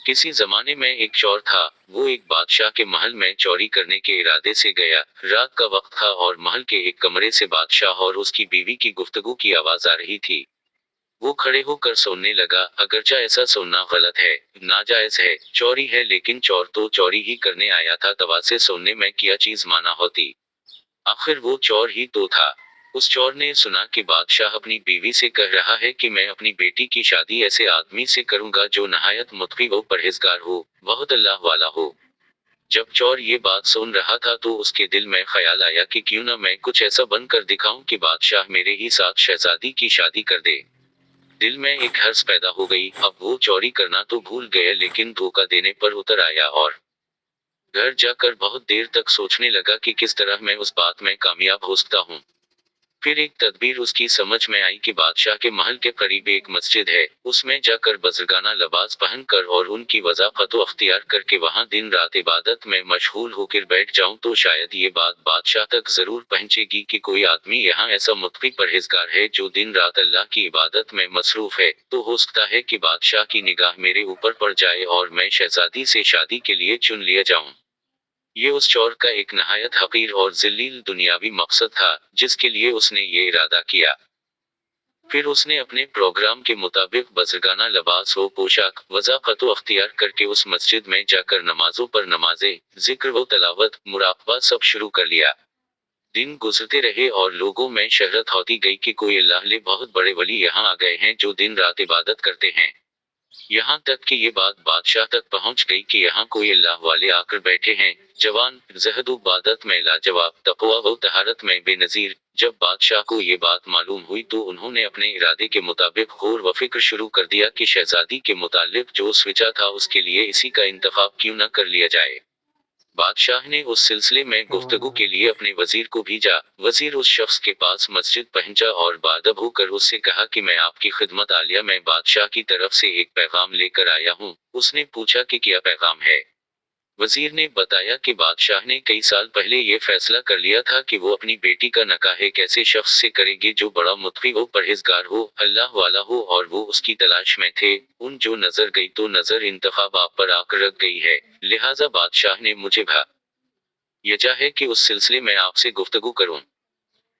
किसी जमाने में एक चोर था। वो एक बादशाह के महल में चोरी करने के इरादे से गया। रात का वक्त था और महल के एक कमरे से बादशाह और उसकी बीवी की गुफ्तगू की आवाज आ रही थी। वो खड़े होकर सुनने लगा, अगरचा ऐसा सुनना गलत है, नाजायज है, चोरी है, लेकिन चोर तो चोरी ही करने आया था, दवा से सुनने में क्या चीज माना होती। आखिर वो चोर ही तो था। उस चोर ने सुना कि बादशाह अपनी बीवी से कह रहा है कि मैं अपनी बेटी की शादी ऐसे आदमी से करूंगा जो नहायत मुत्की व परहेजगार हो, बहुत अल्लाह वाला हो। जब चोर ये बात सुन रहा था तो उसके दिल में ख्याल आया कि क्यों न मैं कुछ ऐसा बनकर दिखाऊं कि बादशाह मेरे ही साथ शहजादी की शादी कर दे। दिल में एक हर्ष पैदा हो गई। अब वो चोरी करना तो भूल गया, लेकिन धोखा देने पर उतर आया और घर जाकर बहुत देर तक सोचने लगा कि किस तरह मैं उस बात में कामयाब हो सकता हूँ। फिर एक तदबीर उसकी समझ में आई कि बादशाह के महल के करीब एक मस्जिद है, उसमें जाकर बुजुर्गाना लिबास पहनकर और उनकी वज़ाफ़त अख्तियार करके वहां दिन रात इबादत में मशगूल होकर बैठ जाऊं तो शायद ये बात बादशाह तक जरूर पहुंचेगी कि कोई आदमी यहाँ ऐसा मुत्की परहेजगार है जो दिन रात अल्लाह की इबादत में मसरूफ है। तो हो सकता है कि बादशाह की निगाह मेरे ऊपर पड़ जाए और मैं शहजादी से शादी के लिए चुन लिया जाऊं। ये उस चोर का एक नहायत हकीर और ज़लील दुनियावी मकसद था, जिसके लिए उसने ये इरादा किया। फिर उसने अपने प्रोग्राम के मुताबिक बुजुर्गाना लिबास व पोशाक वज़ाफ़त अख्तियार करके उस मस्जिद में जाकर नमाजों पर नमाजें, जिक्र व तलावत, मुराक़बा सब शुरू कर लिया। दिन गुजरते रहे और लोगों में शहरत होती गई कि कोई अल्लाह ले बहुत बड़े वली यहाँ आ गए हैं जो दिन रात इबादत करते हैं। यहाँ तक कि ये बात बादशाह तक पहुँच गई कि यहाँ कोई अल्लाह वाले आकर बैठे हैं, जवान, ज़हद इबादत में लाजवाब, तक़वा व तहारत में बेनज़ीर। जब बादशाह को ये बात मालूम हुई तो उन्होंने अपने इरादे के मुताबिक गौर व फिक्र शुरू कर दिया कि शहजादी के मुतालिक जो सोचा था उसके लिए इसी का इंतखाब क्यों न कर लिया जाए। बादशाह ने उस सिलसिले में गुफ्तगू के लिए अपने वजीर को भेजा। वजीर उस शख्स के पास मस्जिद पहुंचा और बादब होकर उससे कहा कि मैं आपकी खिदमत आलिया में बादशाह की तरफ से एक पैगाम लेकर आया हूँ। उसने पूछा कि क्या पैगाम है। वजीर ने बताया कि बादशाह ने कई साल पहले ये फैसला कर लिया था कि वो अपनी बेटी का निकाह एक ऐसे शख्स से करेंगे जो बड़ा मुत्की व परहेजगार हो, अल्लाह वाला हो, और वो उसकी तलाश में थे। उन जो नजर गई तो नजर इंतखाब आप पर आकर रख गई है, लिहाजा बादशाह ने मुझे भेजा है कि उस सिलसिले में आपसे गुफ्तगू करूं।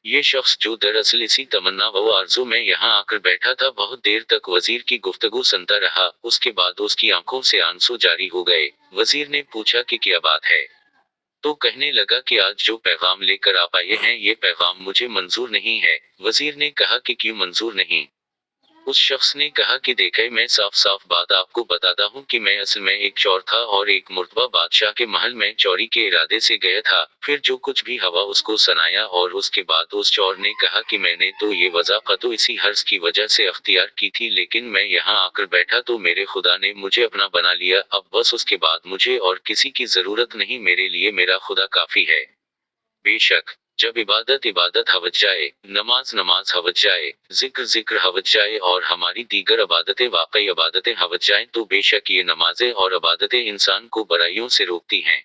ये शख्स जो दरअसल इसी तमन्ना व आरज़ू में यहाँ आकर बैठा था बहुत देर तक वजीर की गुफ्तगू सुनता रहा। उसके बाद उसकी आंखों से आंसू जारी हो गए। वजीर ने पूछा कि क्या बात है। तो कहने लगा कि आज जो पैगाम लेकर आप आए हैं ये पैगाम मुझे मंजूर नहीं है। वजीर ने कहा कि क्यों मंजूर नहीं। उस शख्स ने कहा कि देखे, मैं साफ साफ बात आपको बताता हूँ कि मैं असल में एक चोर था और एक मुर्तबा बादशाह के महल में चोरी के इरादे से गया था। फिर जो कुछ भी हवा उसको सुनाया और उसके बाद उस चोर ने कहा कि मैंने तो ये वज़ाफ़त इसी हर्ज की वजह से अख्तियार की थी, लेकिन मैं यहाँ आकर बैठा तो मेरे खुदा ने मुझे अपना बना लिया। अब बस उसके बाद मुझे और किसी की जरूरत नहीं, मेरे लिए मेरा खुदा काफी है। बेशक जब इबादत इबादत हवज जाए, नमाज नमाज हवज जाए, जिक्र जिक्र हवज जाए और हमारी दीगर इबादतें वाकई इबादतें हवज जाएं तो बेशक ये नमाजें और इबादतें इंसान को बुराइयों से रोकती हैं।